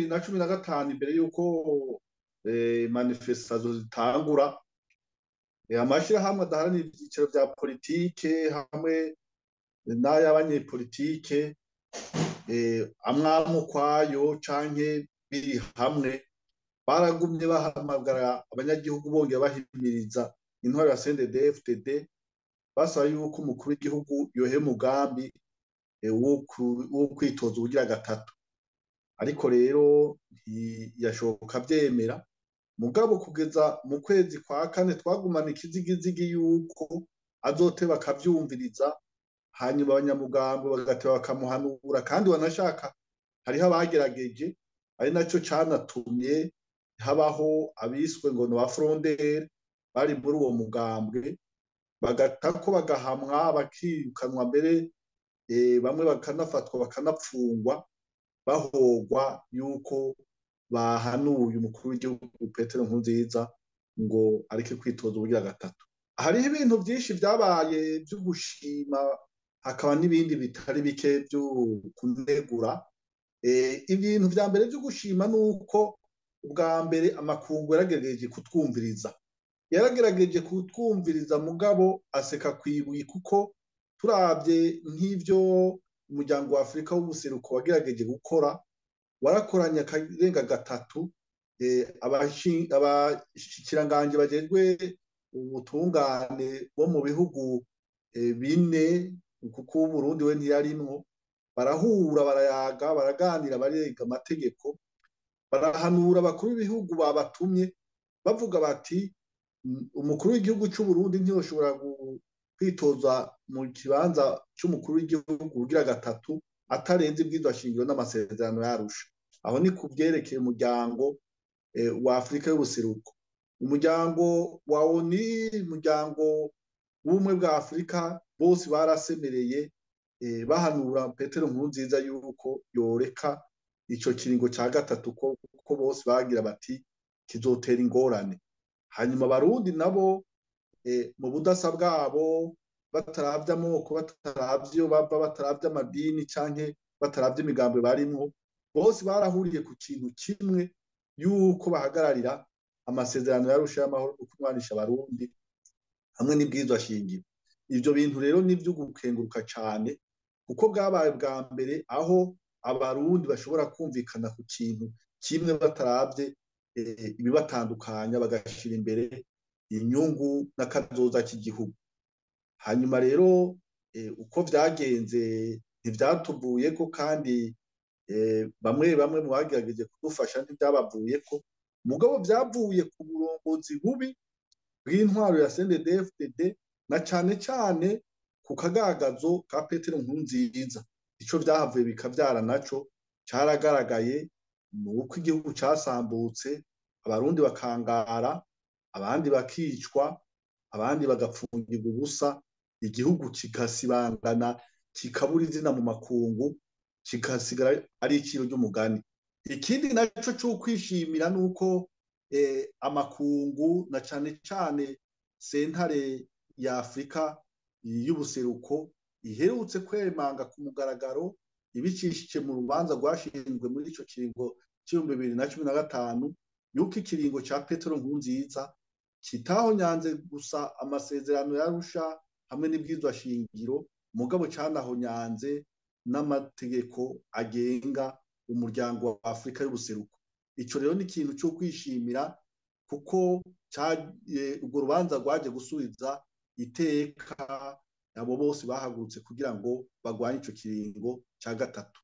2015 imbere y'uko manifestation zitangura, amashirahamwe adaharanira ivyiciro vya politike hamwe n'ay'abanyepolitike amwamwe ukwayo canke biri hamwe, baragumye bahamagara abanyagihugu bongera bahimiriza intwaro ya CNDD-FDD basaba yuko umukuru w'igihugu yohera umugambi wo kwitoza ubugira gatatu. Ariko rero ntiyashoboka vyemera, mugabo kugeza mu kwezi kwa kane twagumana ikizigizigi yuko azoteba akavyumviriza, hanyuma abanyamugambo bagateba bakamuhanura, kandi wanashaka hariho abagerageje, ari naco canatumye habaho abiswe ngo ni ba frondere bari muri uwo mugambwe, bagatako bagahamwa bakirukanwa, mbere bamwe bakanafatwa bakanapfungwa bahogwa yuko bahanuye umukuru w'igihugu Petero Nkurunziza ngo areke kwitoza ubugira gatatu. Hariho ibintu vyinshi vyabaye vyo gushima, hakaba n'ibindi bitari bike vyo kunegura. Ibintu vya mbere vyo gushima nuko ubwa mbere amakungu yaragerageje kutwumviriza, mugabo aseka kwibuye, kuko turavye nk'ivyo umuryango wa Afrika w'ubuseruko wagerageje gukora, warakoranye akarenga gatatu, abashikiranganje bajejwe ubutungane bo mu bihugu bine, kuko Burundi we ntiyarimwo, barahura barayaga baraganira barega amategeko, barahanura abakuru b'ibihugu babatumye bavuga bati umukuru w'igihugu c'u Burundi ntiyoshobora kwitoza mu kibanza c'umukuru w'igihugu ugira gatatu atarenze ibwirizwa shingiro n'amasezerano y'Arusha. Aho ni kuvyerekeye umuryango wa Afrika y'ubuseruko, umuryango wa ONU, umuryango w'ubumwe bwa Afrika, bose barasemereye bahanura Petero Nkurunziza yuko yoreka ico kiringo ca gatatu, ko bose bagira bati kizotera ingorane. Hanyuma Barundi nabo mu budasa bwabo, bataravye amoko, bataravye iyo bava, bataravye amadini canke bataravye imigambo barimwo, bose barahuriye ku kintu kimwe, yuko bahagararira amasezerano y'Arusha y'amahoro no kunwanisha Abarundi hamwe n'ibwirizwa shingiro. Ivyo bintu rero ni vyo gukenguruka cane, kuko bwabaye bwa mbere aho Abarundi bashobora kumvikana ku kintu kimwe bataravye ibibatandukanya, bagashira imbere inyungu n'akazoza k'igihugu. Hanyuma rero uko vyagenze ntivyatuvuyeko, kandi bamwe bamwe mu bagerageje kudufasha ntivyabavuyeko, mugabo vyavuye ku burongozi bubi bw'intwaro ya CNDD-FDD, na cane cane ku kagagazo ka Petero Nkurunziza. Ico vyahavuye bikavyara naco caragaragaye, nuko igihugu casambutse, Abarundi bakangara, abandi bakicwa, abandi bagapfungirwa ubusa, igihugu kigasibangana, kikabura izina mu makungu, kikasigara ari iciro ry'umugani. Ikindi naco c'ukwishimira nuko amakungu, na cane cane sentare ya Afrika y'ubuseruko, iherutse kwemanga ku mugaragaro, ibicishije mu rubanza rwashinzwe muri ico kiringo c'2015, yuko ikiringo ca Petero Nkurunziza kitahonyanze gusa amasezerano y'Arusha hamwe n'ibwirizwa shingiro, mugabo canahonyanze n'amategeko agenga umuryango wa Afrika y'ubuseruko. Ico rero ni ikintu cyo kwishimira, kuko urwo rubanza rwaje gusubiza iteka abo bose bahagurutse kugira ngo bagwanye ico kiringo ca gatatu.